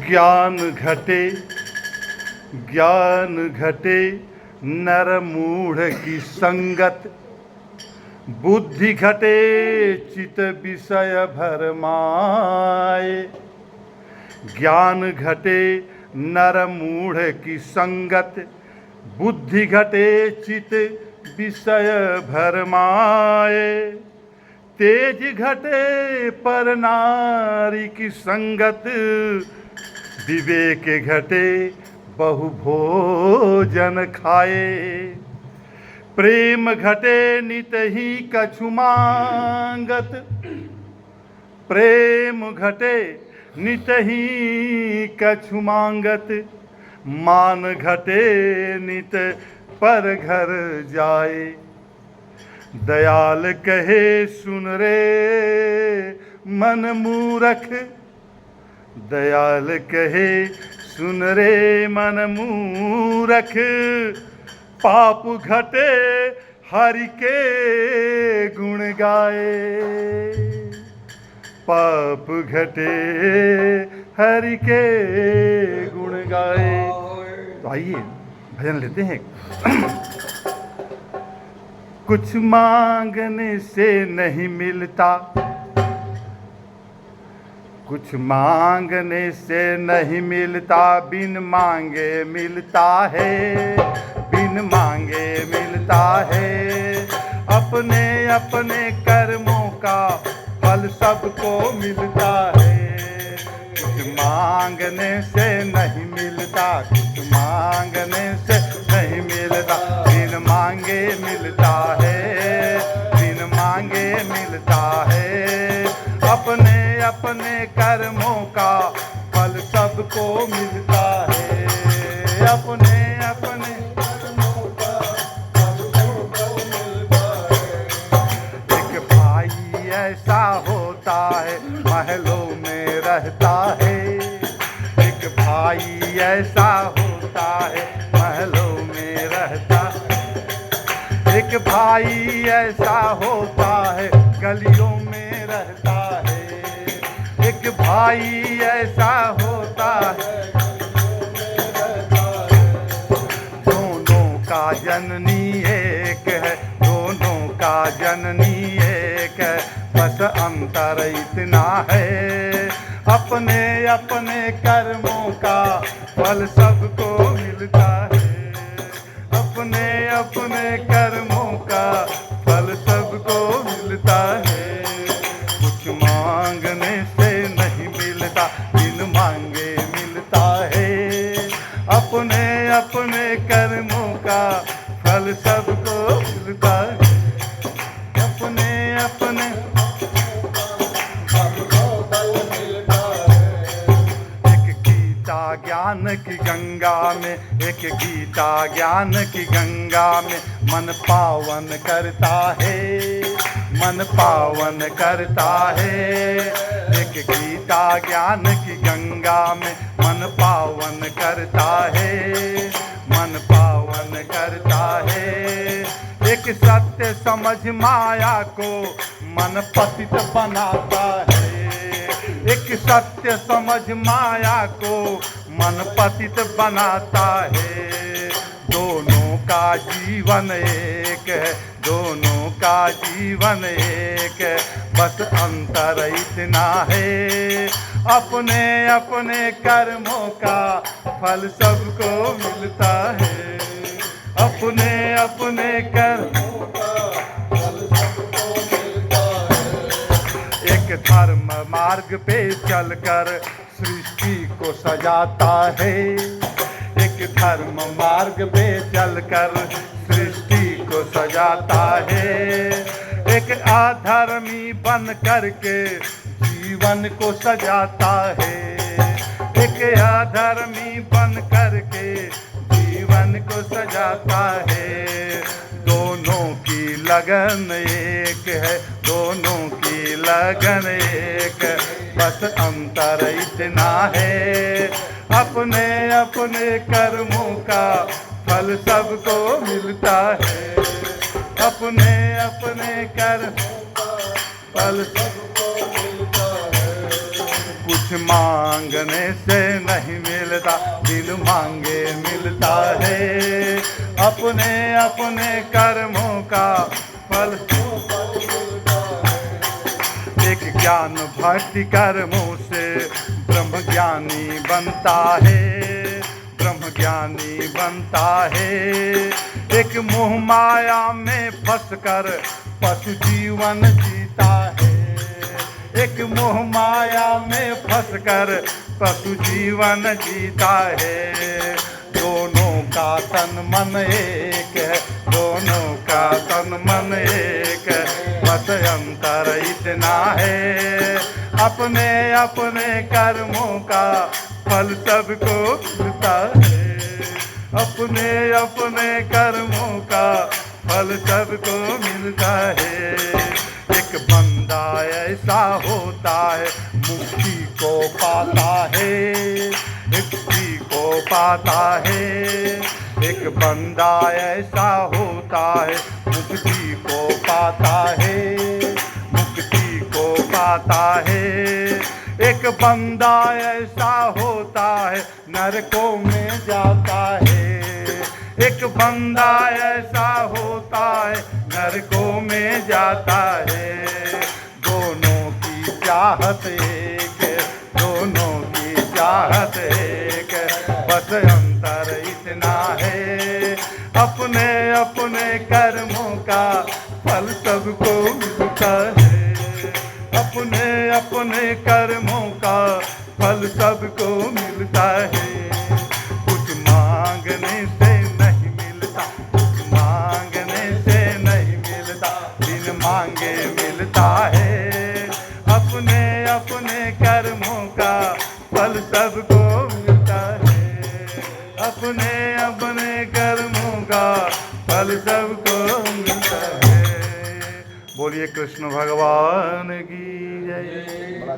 ज्ञान घटे नर मूढ़ की संगत, बुद्धि घटे चित विषय भरमाए। ज्ञान घटे नर मूढ़ की संगत, बुद्धि घटे चित विषय भरमाए। तेज घटे पर नारी की संगत, विवेक घटे बहु भोजन खाए। प्रेम घटे नित ही कछु मांगत, प्रेम घटे नित ही कछु मांगत। मान घटे नित पर घर जाए। दयाल कहे सुन रे मन मूरख, दयाल कहे सुन रे मन मूरख। पाप घटे हरि के गुण गाए, पाप घटे हरि के गुण गाए। तो आइए भजन लेते हैं। कुछ मांगने से नहीं मिलता, कुछ मांगने से नहीं मिलता, बिन मांगे मिलता है, बिन मांगे मिलता है। अपने अपने कर्मों का फल सबको मिलता है। कुछ मांगने से नहीं मिलता, कुछ मांगने से नहीं मिलता, बिन मांगे मिलता है, बिन मांगे मिलता है। अपने अपने कर्मों का फल सबको मिलता है। अपने अपने कर्मों का फल सबको मिलता है। एक भाई ऐसा होता है महलों में रहता है, एक भाई ऐसा होता है महलों में रहता है। एक भाई ऐसा होता है गलियों में रहता है। एक भाई ऐसा होता है दोनों का जननी एक है, दोनों का जननी एक है। बस अंतर इतना है, अपने अपने कर्मों का फल सबको मिलता है। अपने अपने कर्मों का फल सबको मिलता है। कुछ मांगने से नहीं मिलता, बिन मांगे मिलता है। अपने अपने कर्मों का फल सबको मिलता है। अपने अपने ज्ञान की गंगा में, एक गीता ज्ञान की गंगा में मन पावन करता है, मन पावन करता है। एक गीता ज्ञान की गंगा में मन पावन करता है, मन पावन करता है। एक सत्य समझ माया को मन पतित बनाता है, एक सत्य समझ माया को मन पतित बनाता है। दोनों का जीवन एक है, दोनों का जीवन एक है। बस अंतर इतना है, अपने अपने कर्मों का फल सबको मिलता है। अपने अपने कर्मों का फल सबको मिलता है। एक धर्म मार्ग पे चलकर सृष्टि को सजाता है, एक धर्म मार्ग पे चलकर सृष्टि को सजाता है। एक अधर्मी बन करके जीवन को सजाता है, एक अधर्मी बन करके जीवन को सजाता है। दोनों की लगन एक है, दोनों की लगन एक है। बस अंतर इतना है, अपने अपने कर्मों का फल सबको मिलता है। अपने अपने कर्मों का फल सबको मिलता है। कुछ कुछ मांगने से नहीं मिलता, बिन मांगे मिलता है। अपने अपने कर्मों का फल एक ज्ञान भक्ति कर्मों से ब्रह्म ज्ञानी बनता है, ब्रह्म ज्ञानी बनता है। एक मोह माया में फंसकर पशु जीवन जीता है, एक मोह माया में फंसकर पशु जीवन जीता है। दोनों का तन मन एक है, दोनों का तन मन एक है, बस अंतर इतना है। अपने अपने कर्मों का फल सबको मिलता है, अपने अपने कर्मों का फल सबको मिलता है। एक बंदा ऐसा होता है मुक्ति को पाता है, मुक्ति को पाता है। एक बंदा ऐसा होता है मुक्ति को पाता है, मुक्ति को पाता है। एक बंदा ऐसा होता है नरकों में जाता है, एक बंदा ऐसा होता है नरकों में जाता है। दोनों की चाहत एक है, दोनों की चाहत एक है, बस अंतर इतना है। अपने अपने कर्मों का फल सबको मिलता है, अपने अपने कर्मों का फल सबको मिलता है। कुछ मांगने से नहीं मिलता, कुछ मांगने से नहीं मिलता, बिन मांगे मिलता है। अपने अपने कर्मों का फल सबको मिलता है, अपने अपने कर्मों का फल सबको मिलता है। बोलिए कृष्ण भगवान की जय।